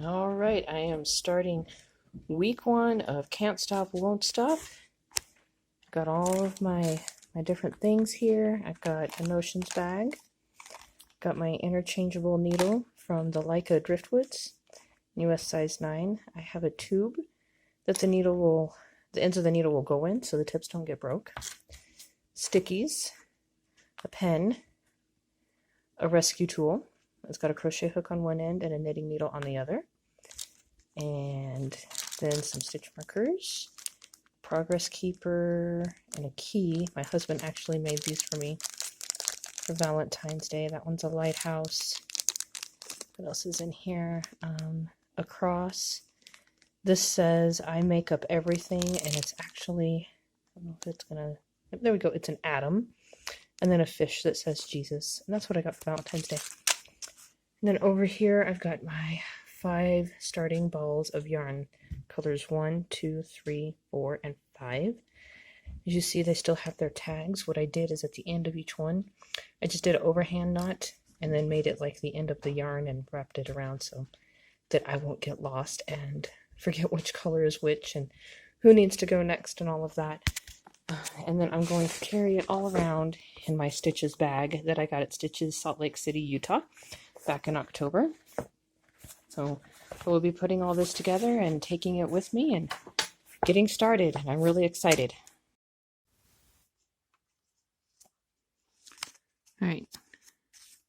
All right, I am starting week 1 of Can't Stop, Won't Stop. Got all of my different things here. I've got a notions bag. Got my interchangeable needle from the Leica Driftwoods, US size 9. I have a tube that the ends of the needle will go in so the tips don't get broke. Stickies, a pen, a rescue tool. It's got a crochet hook on one end and a knitting needle on the other. And then some stitch markers, progress keeper, and a key. My husband actually made these for me for Valentine's Day. That one's a lighthouse. What else is in here? A cross. This says I make up everything, and it's actually, I don't know if it's gonna, there we go, it's an atom. And then a fish that says Jesus. And that's what I got for Valentine's Day. And then over here, I've got my 5 starting balls of yarn. Colors 1, 2, 3, 4, and 5. As you see, they still have their tags. What I did is at the end of each one, I just did an overhand knot and then made it like the end of the yarn and wrapped it around so that I won't get lost and forget which color is which and who needs to go next and all of that. And then I'm going to carry it all around in my Stitches bag that I got at Stitches, Salt Lake City, Utah, back in October. So we'll be putting all this together and taking it with me and getting started, and I'm really excited. All right,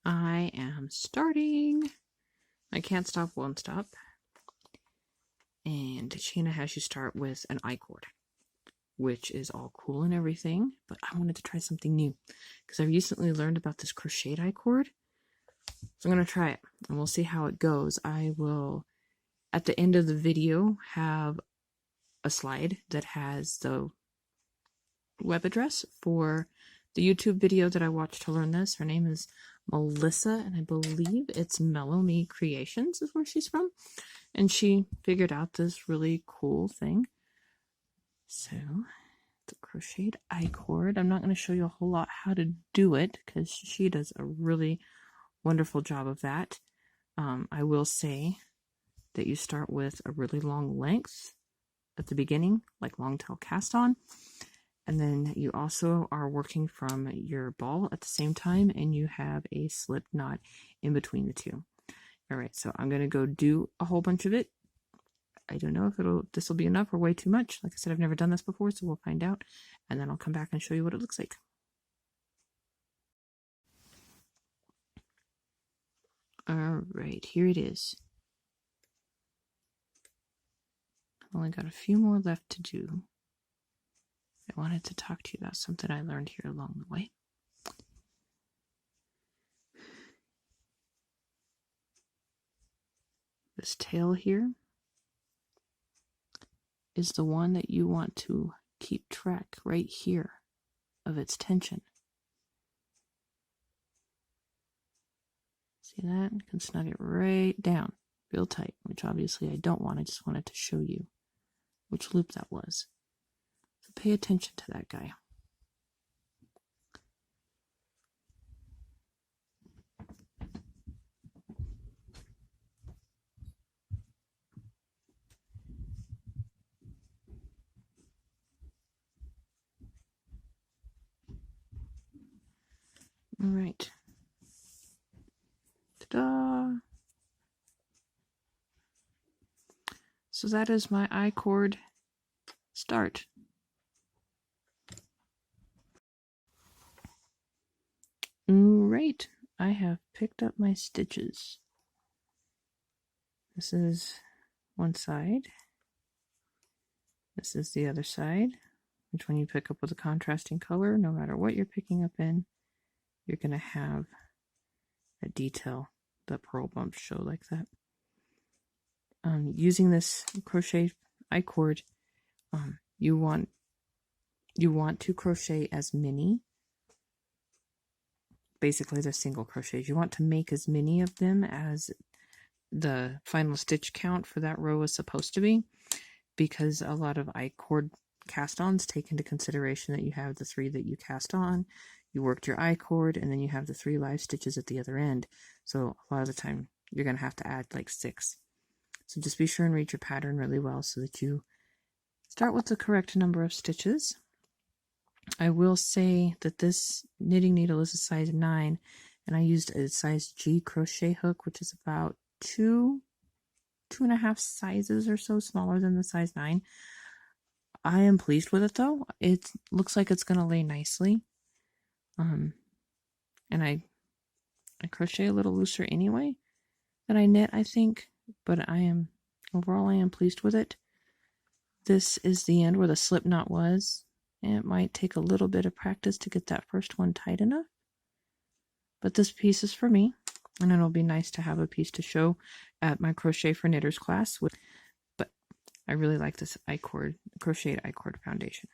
I am starting. I Can't Stop, Won't Stop. And Sheena has you start with an I-cord, which is all cool and everything, but I wanted to try something new because I recently learned about this crocheted I-cord. So I'm going to try it and we'll see how it goes. I will, at the end of the video, have a slide that has the web address for the YouTube video that I watched to learn this. Her name is Melissa, and I believe it's Mellow Me Creations is where she's from. And she figured out this really cool thing. So, it's a crocheted I-cord. I'm not going to show you a whole lot how to do it because she does a really wonderful job of that. I will say that you start with a really long length at the beginning, like long tail cast on, and then you also are working from your ball at the same time, and you have a slip knot in between the two. All right, so I'm going to go do a whole bunch of it. I don't know if this will be enough or way too much. Like I said, I've never done this before, so we'll find out, and then I'll come back and show you what it looks like. All right, here it is. I've only got a few more left to do. I wanted to talk to you about something I learned here along the way. This tail here is the one that you want to keep track right here of its tension. See that? You can snug it right down, real tight, which obviously I don't want. I just wanted to show you which loop that was. So pay attention to that guy. All right. Ta-da! So that is my I-cord start. Right, I have picked up my stitches. This is one side. This is the other side, which when you pick up with a contrasting color, no matter what you're picking up in, you're going to have a detail that purl bumps show like that. Using this crochet I-cord, you want to crochet as many. Basically, they're single crochets. You want to make as many of them as the final stitch count for that row is supposed to be, because a lot of I-cord cast-ons take into consideration that you have the 3 that you cast on, you worked your I-cord, and then you have the 3 live stitches at the other end. So a lot of the time, you're going to have to add like 6. So just be sure and read your pattern really well so that you start with the correct number of stitches. I will say that this knitting needle is a size 9, and I used a size G crochet hook, which is about 2.5 sizes or so smaller than the size 9. I am pleased with it though. It looks like it's going to lay nicely. And I crochet a little looser anyway than I knit, I think, but overall I am pleased with it. This is the end where the slip knot was. And it might take a little bit of practice to get that first one tight enough. But this piece is for me, and it'll be nice to have a piece to show at my Crochet for Knitters class. But I really like this crocheted I-cord foundation.